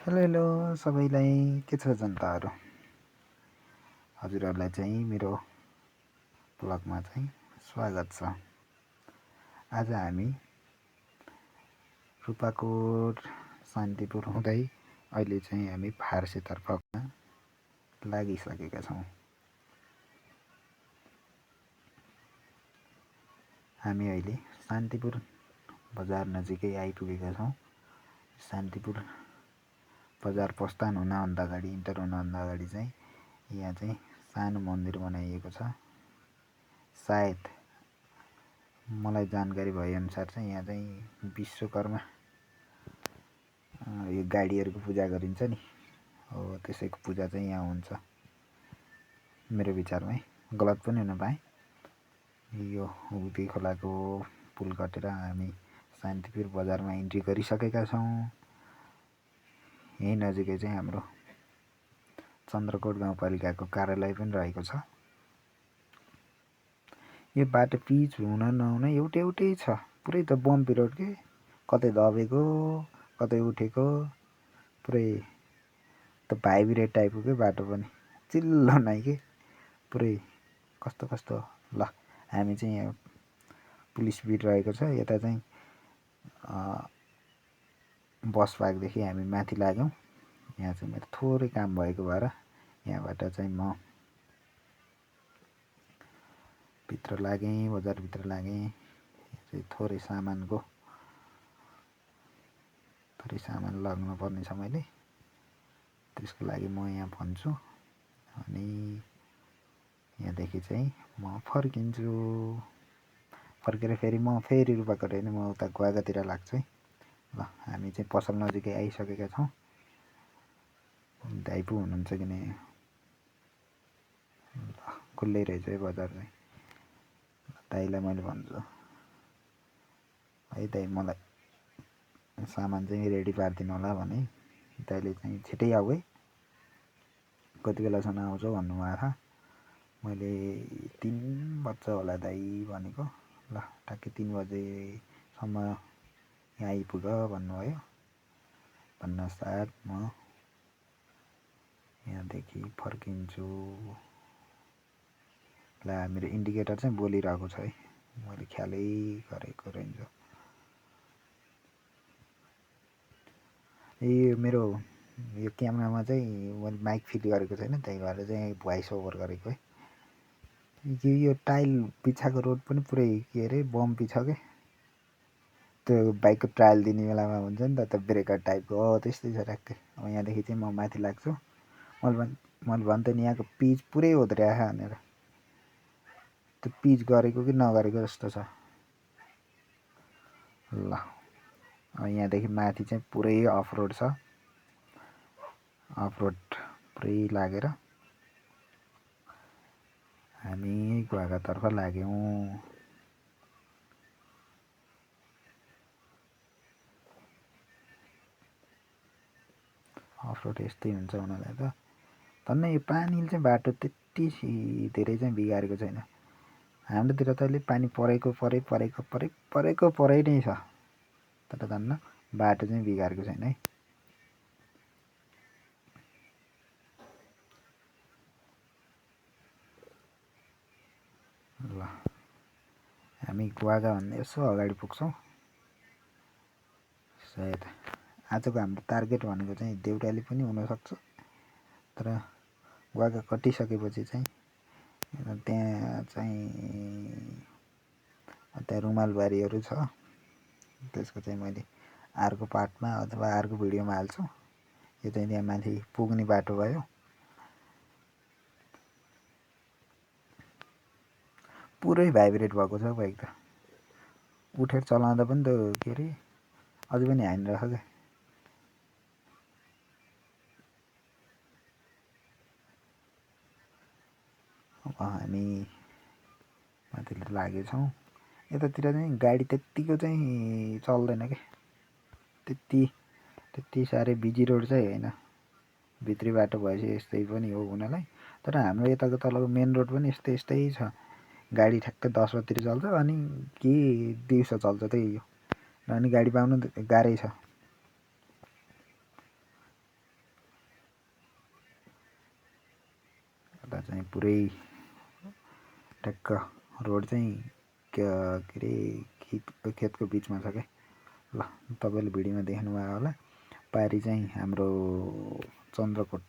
Hello hello सबैलाई के छ जनताहरू। हजुरहरूलाई चाहिँ मेरो ब्लगमा चाहिँ स्वागत छ। आज हामी रूपाकोट शान्तिपुर हुँदै अहिले चाहिँ हामी फारसेतर्फ लागिसकेका छौँ। हामी अहिले शान्तिपुर बजार नजिकै आइपुगेका छौँ। शान्तिपुर बजार प्रस्थान हुनभन्दा अगाडि इन्टर हुनभन्दा अगाडि चाहिँ यहाँ चाहिँ सानो मन्दिर बनाइएको छ। सायद मलाई जानकारी भएअनुसार चाहिँ यहाँ चाहिँ विश्वकर्मा यो गाडीहरूको पूजा गरिन्छ नि, हो त्यसैको पूजा चाहिँ यहाँ हुन्छ मेरो विचारमै। गलत पनि हुन पाएँ। यो उदी खोलाको पुल कटेर हामी शान्तिपुर बजारमा इन्ट्री गरिसकेका छौँ। यही नजिकै चाहिँ हाम्रो चन्द्रकोट गाउँपालिकाको कार्यालय पनि रहेको छ। यो बाटो पिच हुन नहुन एउटै छ, पुरै त बम्पी रोड के, कतै दबेको कतै उठेको, पुरै त भाइब्रेट टाइपको के बाटो पनि, चिल्लो नै के पुरै कस्तो। ल हामी चाहिँ यहाँ पुलिस बिट रहेको छ। यता चाहिँ बस पार्कदेखि हामी माथि लाग्यौँ। यहाँ चाहिँ मेरो थोरै काम भएको भएर यहाँबाट चाहिँ म भित्र लागेँ, बजारभित्र लागेँ। चाहिँ थोरै सामान लग्नु पर्ने छ मैले, त्यसको लागि म यहाँ भन्छु। अनि यहाँदेखि चाहिँ म फर्किन्छु। फर्केर फेरि म फेरि रूपाकोट होइन, म उता गुवागातिर लाग्छु है। ल हामी चाहिँ पसल नजिकै आइसकेका छौँ। दाइ पो हुनुहुन्छ कि नै, खुल्लै रहेछ है बजार चाहिँ। दाइलाई मैले भन्छु, है दाइ मलाई सामान चाहिँ रेडी पारिदिनु होला भने। दाइले चाहिँ छिटै आऊ है, कति बेलासम्म आउँछौ भन्नुभएको छ। मैले 3 बज्छ होला दाइ भनेको। ल ठ्याक्कै 3 बजेसम्म यहाँ आइपुग भन्नुभयो। भन्नासाथ म यहाँदेखि फर्किन्छु। ला मेरो इन्डिकेटर चाहिँ बोलिरहेको छ है, मैले ख्यालै गरेको रहेछ। यो मेरो यो क्यामेरामा चाहिँ मैले माइक फिट गरेको छैन, त्यही भएर चाहिँ भोइस ओभर गरेको है। यो टाइल बिछाएको रोड पनि पुरै के अरे बम्पी छ क्या। त्यो बाइकको ट्रायल दिने बेलामा हुन्छ नि त ब्रेकर टाइपको, हो त्यस्तै छ ट्याक्कै। अब यहाँदेखि चाहिँ म माथि लाग्छु। मैले भन्थेँ नि यहाँको पिच पुरै होद्र्याएछ भनेर, त्यो पिच गरेको कि नगरेको जस्तो छ। ल अब यहाँदेखि माथि चाहिँ पुरै अफ रोड छ। अफ रोड पुरै लागेर हामी गुवागातर्फ लाग्यौँ। अफ रोड यस्तै हुन्छ हुनलाई त। धन्न यो पानीले चाहिँ बाटो त्यति धेरै चाहिँ बिगारेको छैन। हाम्रोतिर त अहिले पानी परेकै नै छ, तर धन्न बाटो चाहिँ बिगारेको छैन है। ल हामी गुवागा भन्ने यसो अगाडि पुग्छौँ। सायद आजको हाम्रो टार्गेट भनेको चाहिँ देउराली पनि हुनसक्छ, तर गुवागा कटिसकेपछि चाहिँ त्यहाँ रुमालबारीहरू छ। त्यसको चाहिँ मैले अर्को पार्टमा अथवा अर्को भिडियोमा हाल्छु। यो चाहिँ त्यहाँ माथि पुग्ने बाटो भयो। पुरै भाइब्रेट भएको छ बाइक त, उठेर चलाउँदा पनि त के अरे अझै पनि हानिरहेको क्या। अब हामी माथितिर लागेछौँ। यतातिर चाहिँ गाडी त्यत्तिको चाहिँ चल्दैन क्या, त्यति साह्रै बिजी रोड चाहिँ होइन। भित्री बाटो भएपछि यस्तै पनि हो हुनलाई, तर हाम्रो यताको तलको मेन रोड पनि यस्तै छ। गाडी ठ्याक्कै 10 बजीतिर चल्छ, अनि के दिउँसो चल्छ त्यही हो। अनि गाडी पाउनु गाह्रै छ। चाहिँ पुरै टक्क रोड चाहिँ के अरे खेतको बिचमा छ क्या। ल तपाईँले भिडियोमा देख्नुभयो होला। पारी चाहिँ हाम्रो चन्द्रकोट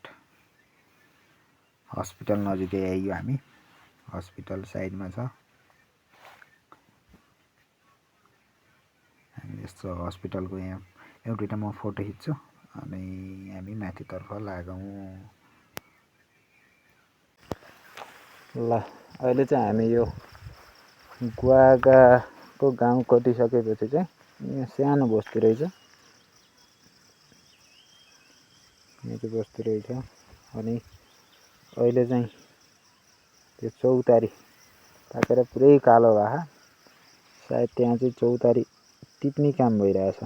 हस्पिटल नजिकै आइयो हामी। हस्पिटल साइडमा छ। हामी यस्तो हस्पिटलको यहाँ एउटा म फोटो खिच्छु अनि हामी माथितर्फ लागौँ। ल अहिले चाहिँ हामी यो गुवागाको गाउँ कटिसकेपछि चाहिँ यहाँ सानो बस्ती रहेछ। यहाँ चाहिँ बस्ती रहेछ अनि अहिले चाहिँ त्यो चौतारी पाकेर पुरै कालो भएको। सायद त्यहाँ चाहिँ चौतारी टिप्ने काम भइरहेछ।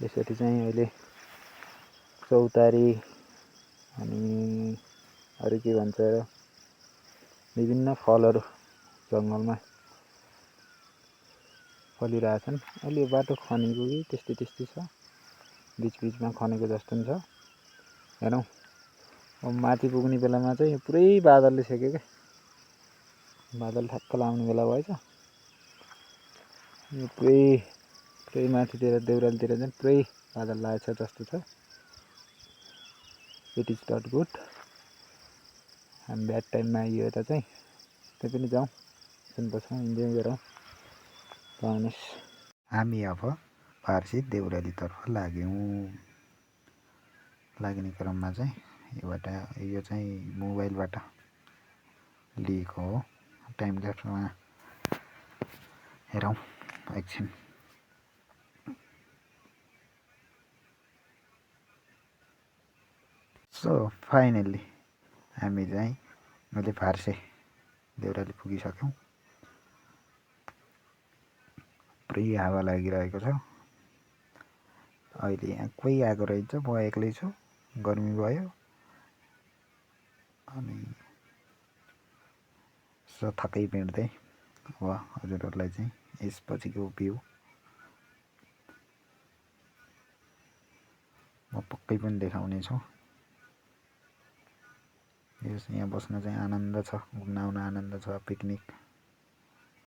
यसरी चाहिँ अहिले चौतारी अनि अरू के भन्छ विभिन्न फलहरू जङ्गलमा फलिरहेछन्। अहिले बाटो खनेको कि त्यस्तै छ, बिचबिचमा खनेको जस्तो पनि छ। हेरौँ अब माथि पुग्ने बेलामा चाहिँ पुरै बादलले छेक्यो क्या। बादल ठ्याक्क लाउने बेला भएछ। यो पुरै माथितिर देउरालीतिर चाहिँ पुरै बादल लागेछ जस्तो छ। It is not good. हामी ब्याड टाइममा आइयो यता चाहिँ। त्यही पनि जाउँ, एकछिन बसौँ, इन्जोय गरौँ। हामी अब फारसी देउरालीतर्फ लाग्यौँ। लाग्ने क्रममा चाहिँ यो चाहिँ मोबाइलबाट लिएको हो। टाइम ल्याप्समा हेरौँ एकछिन। सो फाइनल्ली हामी चाहिँ अहिले फारसे देउराली पुगिसक्यौँ। पुरै हावा लागिरहेको छ। अहिले यहाँ कोही आएको रहेछ, म एक्लै छु। गर्मी भयो अनि थकै भेट्दै अब हजुरहरूलाई चाहिँ यसपछिको भ्यू म पक्कै पनि देखाउने छु। यहाँ बस्न चाहिँ आनन्द छ, घुम्न आउन आनन्द छ, पिकनिक